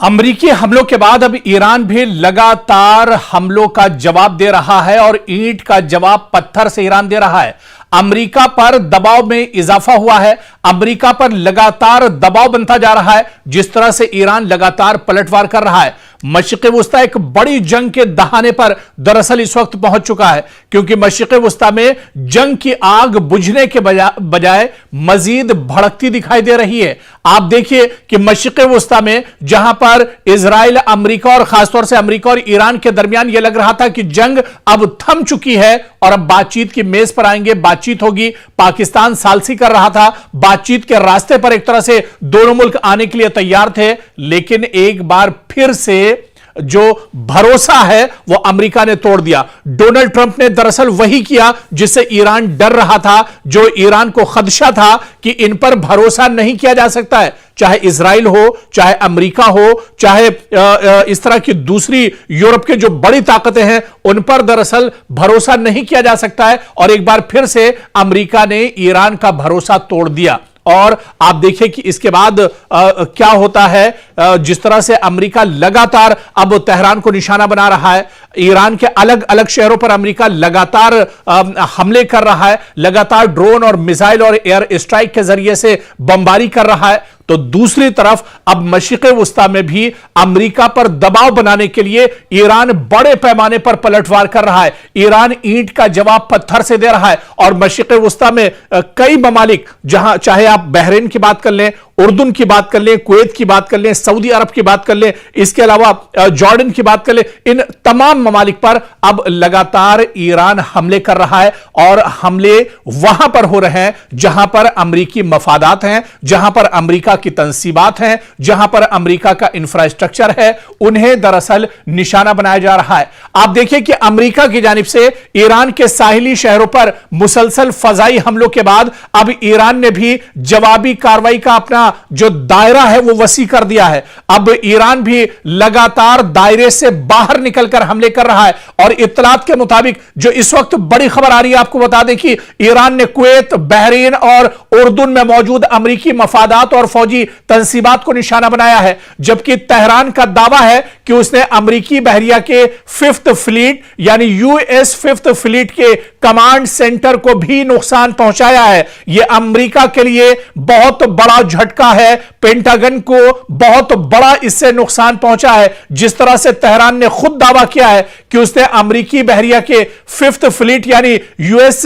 अमेरिकी हमलों के बाद अब ईरान भी लगातार हमलों का जवाब दे रहा है और ईंट का जवाब पत्थर से ईरान दे रहा है। अमेरिका पर दबाव में इजाफा हुआ है। अमेरिका पर लगातार दबाव बनता जा रहा है। जिस तरह से ईरान लगातार पलटवार कर रहा है, मशरिक़ वुस्ता एक बड़ी जंग के दहाने पर दरअसल इस वक्त पहुंच चुका है, क्योंकि मशरिक़ वुस्ता में जंग की आग बुझने के बजाय मजीद भड़कती दिखाई दे रही है। आप देखिए कि मशरिक़ वुस्ता में जहां पर इजराइल, अमेरिका और खासतौर से अमेरिका और ईरान के दरमियान यह लग रहा था कि जंग अब थम चुकी है और अब बातचीत की मेज पर आएंगे, बातचीत होगी। पाकिस्तान सालसी कर रहा था, बातचीत के रास्ते पर एक तरह से दोनों मुल्क आने के लिए तैयार थे, लेकिन एक बार फिर से जो भरोसा है वो अमेरिका ने तोड़ दिया। डोनाल्ड ट्रंप ने दरअसल वही किया जिससे ईरान डर रहा था, जो ईरान को खदशा था कि इन पर भरोसा नहीं किया जा सकता है, चाहे इजराइल हो, चाहे अमेरिका हो, चाहे इस तरह की दूसरी यूरोप के जो बड़ी ताकतें हैं, उन पर दरअसल भरोसा नहीं किया जा सकता है। और एक बार फिर से अमेरिका ने ईरान का भरोसा तोड़ दिया। और आप देखिए कि इसके बाद क्या होता है। जिस तरह से अमेरिका लगातार अब तेहरान को निशाना बना रहा है, ईरान के अलग अलग शहरों पर अमेरिका लगातार हमले कर रहा है, लगातार ड्रोन और मिसाइल और एयर स्ट्राइक के जरिए से बमबारी कर रहा है, तो दूसरी तरफ अब मशरिक़ वुस्ता में भी अमेरिका पर दबाव बनाने के लिए ईरान बड़े पैमाने पर पलटवार कर रहा है। ईरान ईंट का जवाब पत्थर से दे रहा है और मशरिक़ वुस्ता में कई ममालिक, जहां चाहे आप बहरीन की बात कर लें, उर्दून की बात कर लें, कुवैत की बात कर लें, सऊदी अरब की बात कर लें, इसके अलावा जॉर्डन की बात कर लें, इन तमाम ममालिक पर अब लगातार ईरान हमले कर रहा है। और हमले वहां पर हो रहे हैं जहां पर अमेरिकी मफादात हैं, जहां पर अमेरिका की तंसीबात हैं, जहां पर अमेरिका का इंफ्रास्ट्रक्चर है, उन्हें दरअसल निशाना बनाया जा रहा है। आप देखिए कि अमेरिका की जानिब से ईरान के साहिली शहरों पर मुसलसल फजाई हमलों के बाद अब ईरान ने भी जवाबी कार्रवाई का अपना जो दायरा है वो वसी कर दिया है। अब ईरान भी लगातार दायरे से बाहर निकलकर हमले कर रहा है। और इत्तलात के मुताबिक जो इस वक्त बड़ी खबर आ रही है, आपको बता दें कि ईरान ने कुवैत, बहरीन और उर्दून में मौजूद अमेरिकी मफादात और फौजी तंसीबात को निशाना बनाया है, जबकि तेहरान का दावा है कि उसने अमेरिकी बहरिया के 5th फ्लीट यानी यूएस 5th फ्लीट के कमांड सेंटर को भी नुकसान पहुंचाया है। यह अमेरिका के लिए बहुत बड़ा झटका है, पेंटागन को बहुत बड़ा इससे नुकसान पहुंचा है। जिस तरह से तेहरान ने खुद दावा किया है कि उसने अमेरिकी बहरिया के 5th फ्लीट यानी यूएस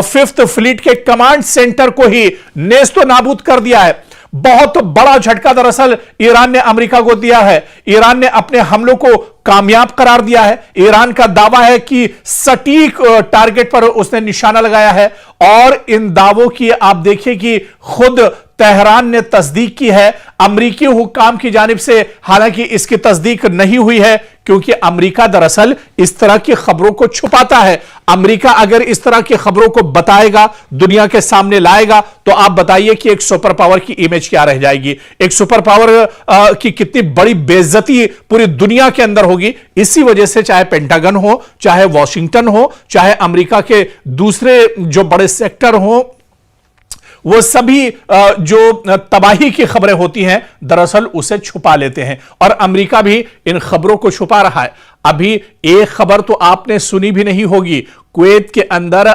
5th फ्लीट के कमांड सेंटर को ही नेस्तो नाबूद कर दिया है। बहुत बड़ा झटका दरअसल ईरान ने अमेरिका को दिया है। ईरान ने अपने हमलों को कामयाब करार दिया है। ईरान का दावा है कि सटीक टारगेट पर उसने निशाना लगाया है। और इन दावों की आप देखिए कि खुद तेहरान ने तस्दीक की है। अमेरिकी हुक्काम की जानिब से हालांकि इसकी तस्दीक नहीं हुई है, क्योंकि अमेरिका दरअसल इस तरह की खबरों को छुपाता है। अमेरिका अगर इस तरह की खबरों को बताएगा, दुनिया के सामने लाएगा, तो आप बताइए कि एक सुपर पावर की इमेज क्या रह जाएगी, एक सुपर पावर की कितनी बड़ी बेइज्जती पूरी दुनिया के अंदर होगी। इसी वजह से चाहे पेंटागन हो, चाहे वॉशिंगटन हो, चाहे अमेरिका के दूसरे जो बड़े सेक्टर हो, वो सभी जो तबाही की खबरें होती हैं दरअसल उसे छुपा लेते हैं। और अमेरिका भी इन खबरों को छुपा रहा है। अभी एक खबर तो आपने सुनी भी नहीं होगी, कुवैत के अंदर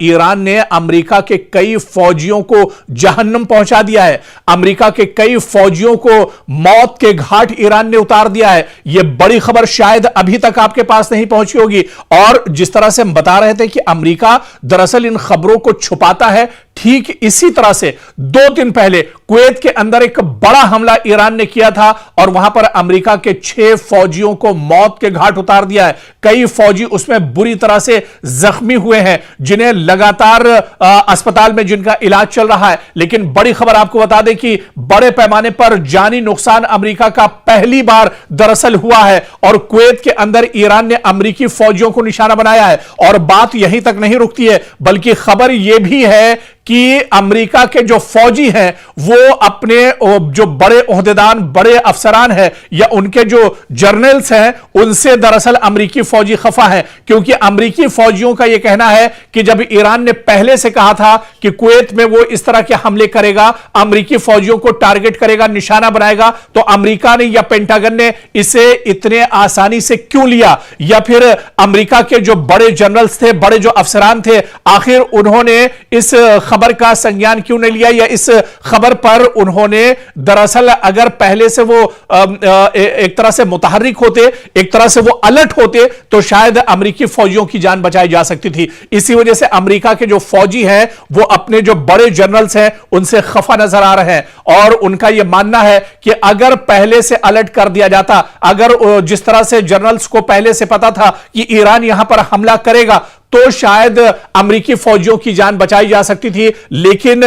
ईरान ने अमेरिका के कई फौजियों को जहन्नम पहुंचा दिया है। अमेरिका के कई फौजियों को मौत के घाट ईरान ने उतार दिया है। यह बड़ी खबर शायद अभी तक आपके पास नहीं पहुंची होगी। और जिस तरह से हम बता रहे थे कि अमेरिका दरअसल इन खबरों को छुपाता है, ठीक इसी तरह से 2 दिन पहले कुवैत के अंदर एक बड़ा हमला ईरान ने किया था और वहां पर अमेरिका के 6 फौजियों को मौत के घाट उतार दिया है। कई फौजी उसमें बुरी तरह से जख्मी हुए हैं, जिन्हें लगातार अस्पताल में जिनका इलाज चल रहा है। लेकिन बड़ी खबर आपको बता दें कि बड़े पैमाने पर जानी नुकसान अमेरिका का पहली बार दरअसल हुआ है और कुवैत के अंदर ईरान ने अमेरिकी फौजियों को निशाना बनाया है। और बात यहीं तक नहीं रुकती है, बल्कि खबर यह भी है कि अमेरिका के जो फौजी हैं वो अपने जो बड़े ओहदेदार, बड़े अफसरान हैं या उनके जो जर्नल्स हैं उनसे दरअसल अमेरिकी फौजी खफा हैं, क्योंकि अमेरिकी फौजियों का यह कहना है कि जब ईरान ने पहले से कहा था कि कुवैत में वो इस तरह के हमले करेगा, अमेरिकी फौजियों को टारगेट करेगा, निशाना बनाएगा, तो अमेरिका ने या पेंटागन ने इसे इतने आसानी से क्यों लिया, या फिर अमेरिका के जो बड़े जनरल्स थे, बड़े जो अफसरान थे, आखिर उन्होंने इस खबर का संज्ञान क्यों नहीं लिया, या इस खबर पर उन्होंने दरअसल अगर पहले से वो एक तरह से मुतहर्रिक होते, एक तरह से वो अलर्ट होते, तो शायद अमेरिकी फौजियों की जान बचाई जा सकती थी। इसी वजह से अमेरिका के जो फौजी हैं वो अपने जो बड़े जनरल्स हैं उनसे खफा नजर आ रहे हैं और उनका यह मानना है कि अगर पहले से अलर्ट कर दिया जाता, अगर जिस तरह से जनरल्स को पहले से पता था कि ईरान यहां पर हमला करेगा, तो शायद अमेरिकी फौजियों की जान बचाई जा सकती थी, लेकिन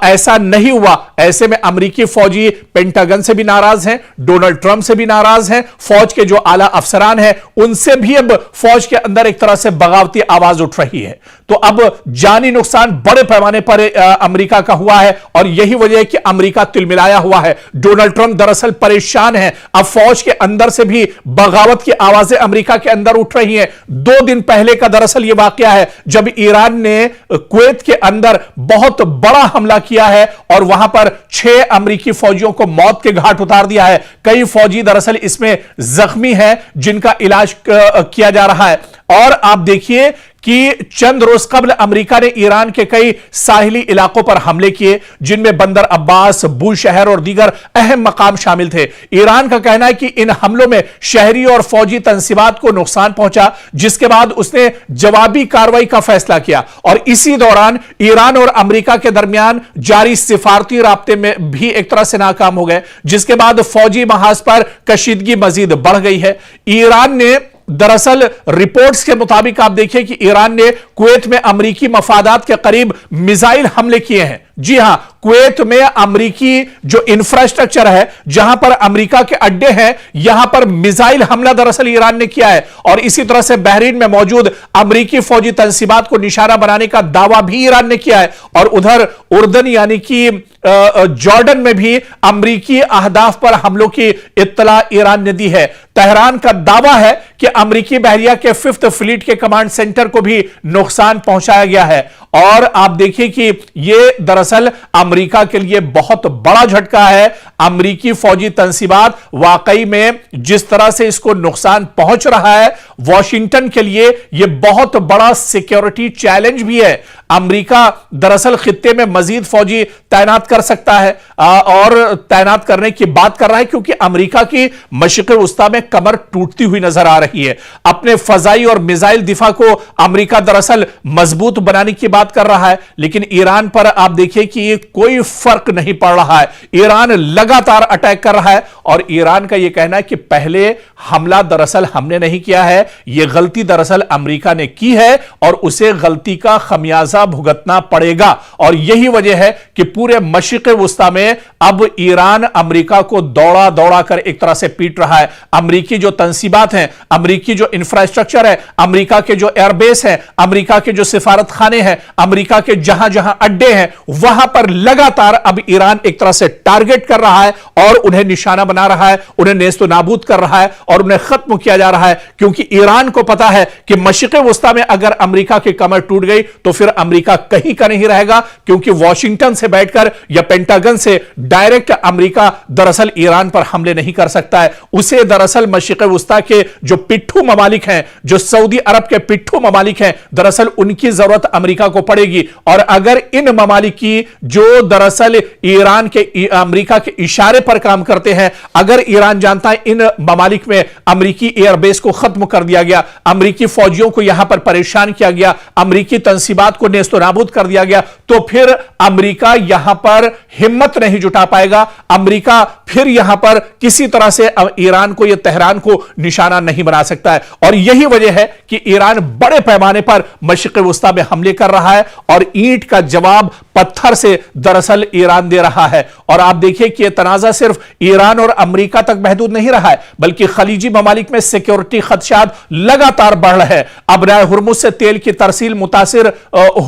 ऐसा नहीं हुआ। ऐसे में अमेरिकी फौजी पेंटागन से भी नाराज हैं, डोनाल्ड ट्रंप से भी नाराज हैं, फौज के जो आला अफसरान हैं उनसे भी अब फौज के अंदर एक तरह से बगावती आवाज उठ रही है। तो अब जानी नुकसान बड़े पैमाने पर अमेरिका का हुआ है और यही वजह है कि अमेरिका तिलमिलाया हुआ है। डोनाल्ड ट्रंप दरअसल परेशान है। अब फौज के अंदर से भी बगावत की आवाजें अमेरिका के अंदर उठ रही हैं। 2 दिन पहले का दरअसल यह वाकया है जब ईरान ने कुवैत के अंदर बहुत बड़ा हमला किया है और वहां पर 6 अमेरिकी फौजियों को मौत के घाट उतार दिया है। कई फौजी दरअसल इसमें जख्मी हैं जिनका इलाज किया जा रहा है। और आप देखिए कि चंद रोज कबल अमेरिका ने ईरान के कई साहिली इलाकों पर हमले किए, जिनमें बंदर अब्बास, बूशहर और दीगर अहम मकाम शामिल थे। ईरान का कहना है कि इन हमलों में शहरी और फौजी तंसीबात को नुकसान पहुंचा, जिसके बाद उसने जवाबी कार्रवाई का फैसला किया। और इसी दौरान ईरान और अमेरिका के दरमियान जारी सिफारती राब्ते में भी एक तरह से नाकाम हो गए, जिसके बाद फौजी महाज पर कशीदगी मजीद बढ़ गई है। ईरान ने दरअसल रिपोर्ट्स के मुताबिक आप देखिए कि ईरान ने कुवैत में अमेरिकी मफादात के करीब मिसाइल हमले किए हैं। जी हां, कुवैत में अमेरिकी जो इंफ्रास्ट्रक्चर है, जहां पर अमेरिका के अड्डे हैं, यहां पर मिसाइल हमला दरअसल ईरान ने किया है। और इसी तरह से बहरीन में मौजूद अमेरिकी फौजी तंसीबात को निशाना बनाने का दावा भी ईरान ने किया है। और उधर उर्दन यानी कि जॉर्डन में भी अमेरिकी अहदाफ पर हमलों की इत्तला ईरान ने दी है। तेहरान का दावा है कि अमेरिकी बहरिया के 5th फ्लीट के कमांड सेंटर को भी नुकसान पहुंचाया गया है। और आप देखिए कि यह दरअसल अमेरिका के लिए बहुत बड़ा झटका है। अमेरिकी फौजी तंसीबात वाकई में जिस तरह से इसको नुकसान पहुंच रहा है, वॉशिंगटन के लिए यह बहुत बड़ा सिक्योरिटी चैलेंज भी है। अमेरिका दरअसल खित्ते में मजीद फौजी तैनात कर सकता है और तैनात करने की बात कर रहा है, क्योंकि अमेरिका की मशरिक़ वस्ता में कमर टूटती हुई नजर आ रही है। अपने फजाई और मिसाइल दिफा को अमेरिका दरअसल मजबूत बनाने की बात कर रहा है, लेकिन ईरान पर आप देखिए कि ये कोई फर्क नहीं पड़ रहा है। ईरान लगातार अटैक कर रहा है और ईरान का यह कहना है कि पहले हमला दरअसल हमने नहीं किया है, यह गलती दरअसल अमेरिका ने की है और उसे गलती का खमियाजा भुगतना पड़ेगा। और यही वजह है कि पूरे मशरिक़ वस्ता में अब ईरान अमेरिका को दौड़ा दौड़ा कर एक तरह से पीट रहा है। अमेरिकी जो तंसीबात हैं, अमेरिकी जो इंफ्रास्ट्रक्चर है, अमेरिका के जो एयरबेस हैं, अमेरिका के जो सिफारत खाने हैं, अमेरिका के जहां जहां अड्डे हैं, वहां पर लगातार अब ईरान एक तरह से टारगेट कर रहा है और उन्हें निशाना बना रहा है, उन्हें नेस्तो नाबूद कर रहा है और उन्हें खत्म किया जा रहा है। क्योंकि ईरान को पता है कि मशरिक़ वस्ता में अगर अमेरिका की कमर टूट गई तो फिर अमेरिका कहीं का नहीं रहेगा, क्योंकि वॉशिंगटन से बैठकर या पेंटागन से डायरेक्ट अमेरिका दरअसल ईरान पर हमले नहीं कर सकता है। उसे दरअसल मशरिक़ वस्ता के जो पिट्ठू ममालिक हैं, जो सऊदी अरब के पिट्ठू ममालिक हैं, दरअसल उनकी जरूरत अमेरिका को पड़ेगी। और अगर इन ममालिक की जो दरअसल ईरान के अमेरिका के इशारे पर काम करते हैं, अगर ईरान जानता है इन ममालिक में अमेरिकी एयरबेस को खत्म कर दिया गया, अमेरिकी फौजियों को यहां पर परेशान किया गया, अमेरिकी तंसीबात को नेस्तो नाबूद कर दिया गया, तो फिर अमेरिका यहां पर हिम्मत नहीं जुटा पाएगा। अमेरिका फिर यहां पर किसी तरह से ईरान को या तेहरान को निशाना नहीं बना सकता है। और यही वजह है कि ईरान बड़े पैमाने पर मशरिक़ वस्ता में हमले कर रहा है और ईंट का जवाब पत्थर से दरअसल ईरान दे रहा है। और आप देखिए कि यह तनाज़ा सिर्फ ईरान और अमेरिका तक महदूद नहीं रहा है, बल्कि खलीजी ममालिक में सिक्योरिटी खदशात लगातार बढ़ रहे हैं। अब राय हुर्मुज़ से तेल की तरसील मुतासिर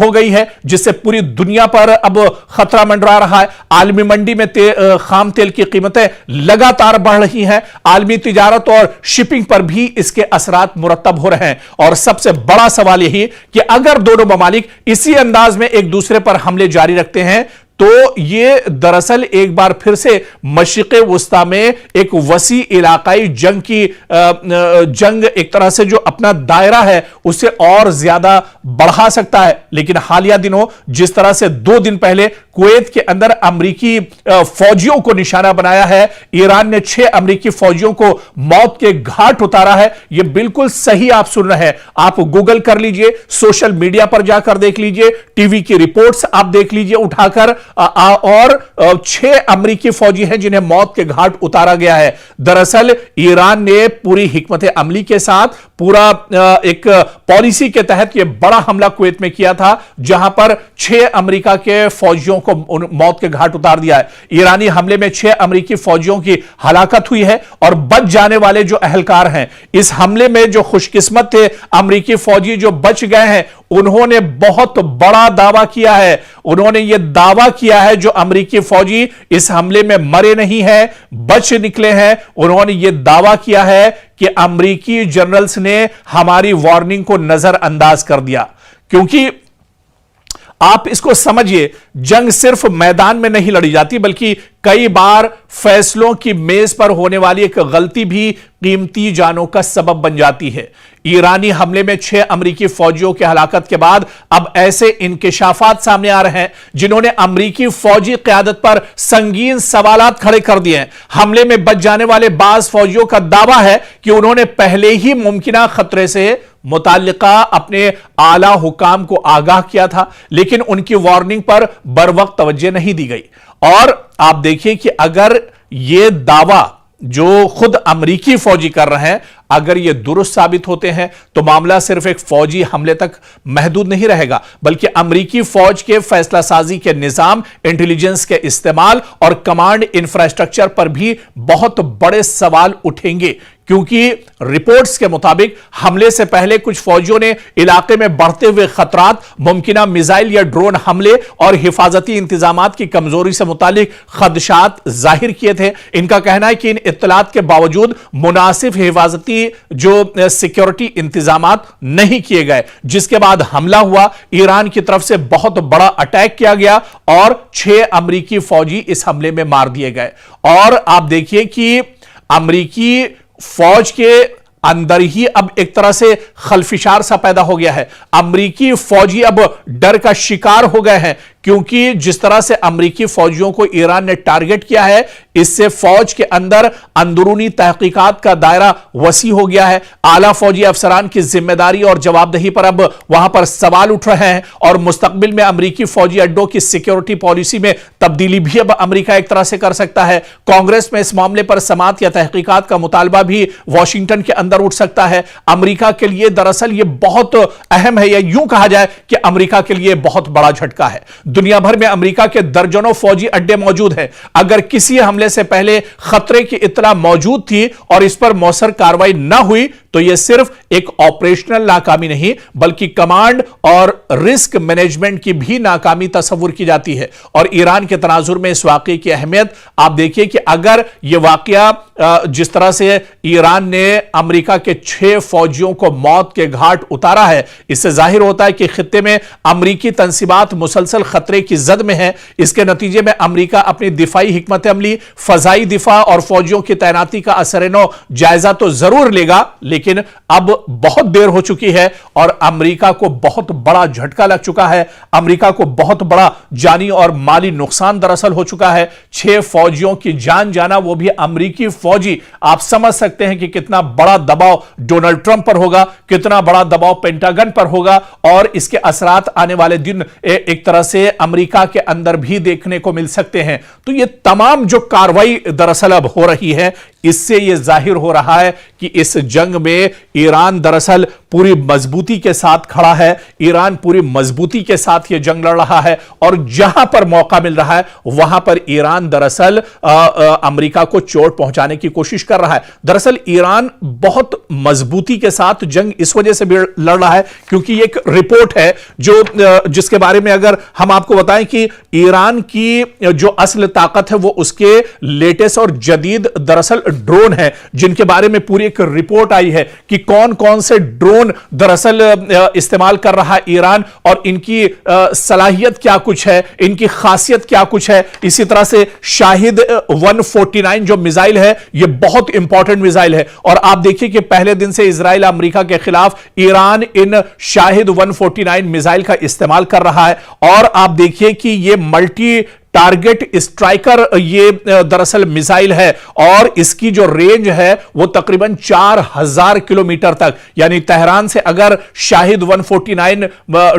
हो गई है, जिससे पूरी दुनिया पर अब खतरा मंडरा रहा है। आलमी मंडी में खाम तेल की कीमतें लगातार बढ़ रही हैं। आलमी तिजारत और शिपिंग पर भी इसके असरात मुरतब हो रहे हैं। और सबसे बड़ा सवाल यही कि अगर दोनों ममालिक इसी अंदाज में एक दूसरे पर हमले जारी रखते हैं तो यह दरअसल एक बार फिर से मशरिक़े वुस्ता में एक वसी इलाकाई जंग एक तरह से जो अपना दायरा है उसे और ज्यादा बढ़ा सकता है। लेकिन हालिया दिनों जिस तरह से 2 दिन पहले कुवैत के अंदर अमरीकी फौजियों को निशाना बनाया है, ईरान ने 6 अमरीकी फौजियों को मौत के घाट उतारा है, यह बिल्कुल सही आप सुन रहे हैं। आप गूगल कर लीजिए, सोशल मीडिया पर जाकर देख लीजिए, टीवी की रिपोर्ट्स आप देख लीजिए उठाकर, और 6 अमरीकी फौजी हैं जिन्हें मौत के घाट उतारा गया है। दरअसल ईरान ने पूरी हिकमत अमली के साथ पूरा एक पॉलिसी के तहत यह बड़ा हमला कुवैत में किया था, जहां पर 6 अमेरिका के फौजियों को मौत के घाट उतार दिया है। ईरानी हमले में 6 अमेरिकी फौजियों की हलाकत हुई है और बच जाने वाले जो अहलकार हैं, इस हमले में जो खुशकिस्मत थे अमेरिकी फौजी जो बच गए हैं, उन्होंने बहुत बड़ा दावा किया है। उन्होंने यह दावा किया है जो अमेरिकी फौजी इस हमले में मरे नहीं हैं, बच निकले हैं, उन्होंने यह दावा किया है कि अमेरिकी जनरल्स ने हमारी वार्निंग को नजरअंदाज कर दिया। क्योंकि आप इसको समझिए, जंग सिर्फ मैदान में नहीं लड़ी जाती, बल्कि कई बार फैसलों की मेज पर होने वाली एक गलती भी कीमती जानों का सबब बन जाती है। ईरानी हमले में 6 अमरीकी फौजियों की हलाकत के बाद अब ऐसे इंकिशाफात सामने आ रहे हैं जिन्होंने अमरीकी फौजी क़यादत पर संगीन सवालात खड़े कर दिए हैं। हमले में बच जाने वाले बाज फौजियों का दावा है कि उन्होंने पहले ही मुमकिना खतरे से मुताल्लिका अपने आला हुकाम को आगाह किया था, लेकिन उनकी वार्निंग पर बरवक्त तवज्जो नहीं दी गई। और आप देखिए कि अगर यह दावा जो खुद अमरीकी फौजी कर रहे हैं, अगर ये दुरुस्त साबित होते हैं तो मामला सिर्फ एक फौजी हमले तक महदूद नहीं रहेगा, बल्कि अमरीकी फौज के फैसला साजी के निजाम, इंटेलिजेंस के इस्तेमाल और कमांड इंफ्रास्ट्रक्चर पर भी बहुत बड़े सवाल उठेंगे। क्योंकि रिपोर्ट्स के मुताबिक हमले से पहले कुछ फौजियों ने इलाके में बढ़ते हुए खतरात, मुमकिना मिसाइल या ड्रोन हमले और हिफाजती इंतजामात की कमजोरी से मुतालिक खदशात जाहिर किए थे। इनका कहना है कि इन इत्तलात के बावजूद मुनासिब हिफाजती जो सिक्योरिटी इंतजामात नहीं किए गए, जिसके बाद हमला हुआ। ईरान की तरफ से बहुत बड़ा अटैक किया गया और 6 अमरीकी फौजी इस हमले में मार दिए गए। और आप देखिए कि अमरीकी फौज के अंदर ही अब एक तरह से खलफिशार सा पैदा हो गया है। अमरीकी फौजी अब डर का शिकार हो गए हैं, क्योंकि जिस तरह से अमरीकी फौजियों को ईरान ने टारगेट किया है, इससे फौज के अंदर अंदरूनी तहकीकात का दायरा वसी हो गया है। आला फौजी अफसरान की जिम्मेदारी और जवाबदेही पर अब वहां पर सवाल उठ रहे हैं और मुस्तकबिल में अमरीकी फौजी अड्डों की सिक्योरिटी पॉलिसी में तब्दीली भी अब अमरीका एक तरह से कर सकता है। कांग्रेस में इस मामले पर समाअत या तहकीकात का मुतालबा भी वॉशिंगटन के अंदर उठ सकता है। अमरीका के लिए दरअसल यह बहुत अहम है, या यूं कहा जाए कि अमरीका के लिए बहुत बड़ा झटका है। दुनिया भर में अमेरिका के दर्जनों फौजी अड्डे मौजूद हैं। अगर किसी हमले से पहले खतरे की इत्तला मौजूद थी और इस पर मौसर कार्रवाई न हुई, तो यह सिर्फ एक ऑपरेशनल नाकामी नहीं, बल्कि कमांड और रिस्क मैनेजमेंट की भी नाकामी तस्वुर की जाती है। और ईरान के तनाजुर में इस वाकये की अहमियत आप देखिए कि अगर यह वाकया जिस तरह से ईरान ने अमेरिका के 6 फौजियों को मौत के घाट उतारा है, इससे जाहिर होता है कि खित्ते में अमरीकी तंसीबात मुसलसल खतरे की जद में है। इसके नतीजे में अमरीका अपनी दिफाई हिकमत अमली, फजाई दिफा और फौजियों की तैनाती का असर-ए-नौ जायजा तो जरूर लेगा, लेकिन अब बहुत देर हो चुकी है और अमेरिका को बहुत बड़ा झटका लग चुका है। अमेरिका को बहुत बड़ा जानी और माली नुकसान दरअसल हो चुका है। 6 फौजियों की जान जाना, वो भी अमेरिकी फौजी। आप समझ सकते हैं कि कितना बड़ा दबाव डोनाल्ड ट्रंप पर होगा, कितना बड़ा दबाव पेंटागन पर होगा, और इसके असरात आने वाले दिन एक तरह से अमेरिका के अंदर भी देखने को मिल सकते हैं। तो ये तमाम जो कार्रवाई दरअसल अब हो रही है, इससे यह जाहिर हो रहा है कि इस जंग में ईरान दरअसल पूरी मजबूती के साथ खड़ा है, ईरान पूरी मजबूती के साथ यह जंग लड़ रहा है और जहां पर मौका मिल रहा है वहां पर ईरान दरअसल अमेरिका को चोट पहुंचाने की कोशिश कर रहा है। दरअसल ईरान बहुत मजबूती के साथ जंग इस वजह से भी लड़ रहा है क्योंकि एक रिपोर्ट है जिसके बारे में अगर हम आपको बताएं कि ईरान की जो असल ताकत है वो उसके लेटेस्ट और जदीद दरअसल ड्रोन है, जिनके बारे में पूरी एक रिपोर्ट आई है कि कौन कौन से ड्रोन दरअसल इस्तेमाल कर रहा है ईरान और इनकी सलाहियत क्या कुछ है, इनकी खासियत क्या कुछ है। इसी तरह से शाहिद 149 जो मिसाइल है ये बहुत इंपॉर्टेंट मिसाइल है और आप देखिए कि पहले दिन से इजराइल अमेरिका के खिलाफ ईरान इन शाहिद 149 मिसाइल का इस्तेमाल कर रहा है और आप देखिए कि ये मल्टी टारगेट स्ट्राइकर ये दरअसल मिसाइल है और इसकी जो रेंज है वो तकरीबन 4000 किलोमीटर तक, यानी तेहरान से अगर शाहिद 149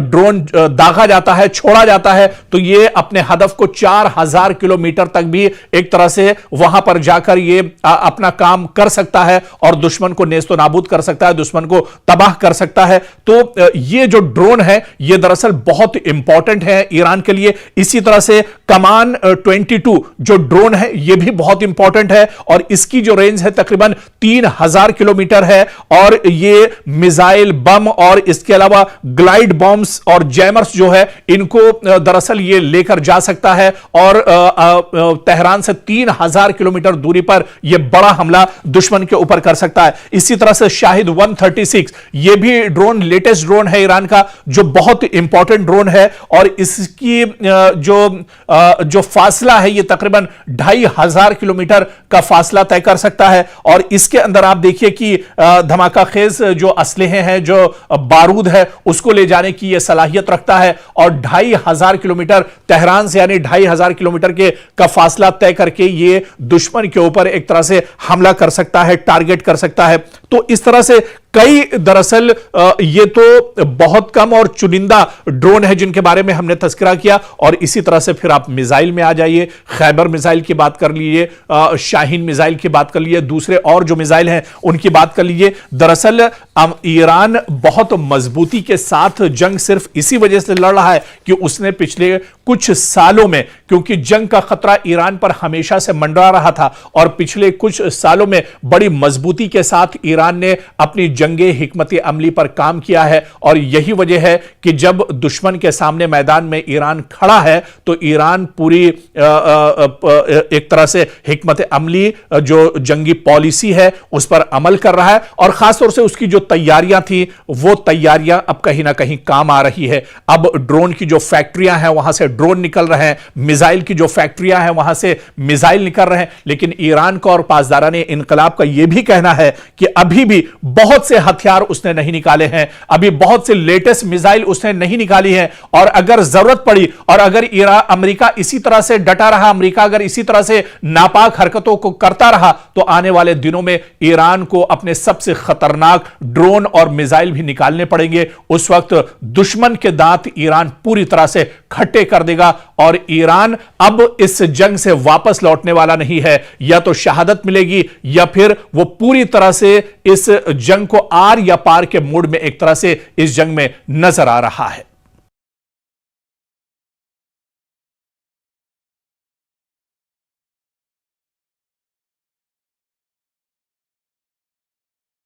ड्रोन दागा जाता है, छोड़ा जाता है तो ये अपने हदफ को 4000 किलोमीटर तक भी एक तरह से वहां पर जाकर ये अपना काम कर सकता है और दुश्मन को नेस्तो नाबूद कर सकता है, दुश्मन को तबाह कर सकता है। तो ये जो ड्रोन है ये दरअसल बहुत इंपॉर्टेंट है ईरान के लिए। इसी तरह से कमान 22 जो ड्रोन है यह भी बहुत इंपॉर्टेंट है और इसकी जो रेंज है तकरीबन 3000 किलोमीटर है और ये मिसाइल, बम और इसके अलावा ग्लाइड बॉम्ब्स और जैमर्स जो है इनको दरअसल ये लेकर जा सकता है और तेहरान से 3000 किलोमीटर दूरी पर यह बड़ा हमला दुश्मन के ऊपर कर सकता है। इसी तरह से शाहिद 136 यह भी ड्रोन लेटेस्ट ड्रोन है ईरान का जो बहुत इंपॉर्टेंट ड्रोन है और इसकी जो फासला है ये तकरीबन 2500 किलोमीटर का फासला तय कर सकता है और इसके अंदर आप देखिए कि धमाका खेज जो असलहे हैं, जो बारूद है उसको ले जाने की यह सलाहियत रखता है और 2500 किलोमीटर तेहरान से यानी 2500 किलोमीटर के का फासला तय करके ये दुश्मन के ऊपर एक तरह से हमला कर सकता है, टारगेट कर सकता है। तो इस तरह से कई दरअसल ये तो बहुत कम और चुनिंदा ड्रोन है जिनके बारे में हमने तस्करा किया और इसी तरह से फिर आप मिसाइल में आ जाइए, खैबर मिसाइल की बात कर लीजिए, शाहीन मिसाइल की बात कर लीजिए, दूसरे और जो मिसाइल हैं उनकी बात कर लीजिए। दरअसल ईरान बहुत मजबूती के साथ जंग सिर्फ इसी वजह से लड़ रहा है कि उसने पिछले कुछ सालों में, क्योंकि जंग का खतरा ईरान पर हमेशा से मंडरा रहा था और पिछले कुछ सालों में बड़ी मजबूती के साथ ईरान ने अपनी जंगे हिकमत अमली पर काम किया है और यही वजह है कि जब दुश्मन के सामने मैदान में ईरान खड़ा है तो ईरान पूरी एक तरह से हिकमत अमली जो जंगी पॉलिसी है उस पर अमल कर रहा है और खासतौर से उसकी जो तैयारियां थी वो तैयारियां अब कहीं ना कहीं काम आ रही है। अब ड्रोन की जो फैक्ट्रियां हैं वहां से ड्रोन निकल रहे हैं, मिसाइल की जो फैक्ट्रियां हैं वहां से मिसाइल निकल रहे हैं, लेकिन ईरान का और पासदाराने इनकलाब का यह भी कहना है कि अभी भी बहुत से हथियार उसने नहीं निकाले हैं, अभी बहुत से लेटेस्ट मिसाइल उसने नहीं निकाली है और अगर जरूरत पड़ी और अगर अमेरिका इसी तरह से डटा रहा, अमेरिका अगर इसी तरह से नापाक हरकतों को करता रहा तो आने वाले दिनों में ईरान को अपने सबसे खतरनाक ड्रोन और मिसाइल भी निकालने पड़ेंगे। उस वक्त दुश्मन के दांत ईरान पूरी तरह से खट्टे कर देगा और ईरान अब इस जंग से वापस लौटने वाला नहीं है। या तो शहादत मिलेगी या फिर वो पूरी तरह से इस जंग को आर या पार के मूड में एक तरह से इस जंग में नजर आ रहा है।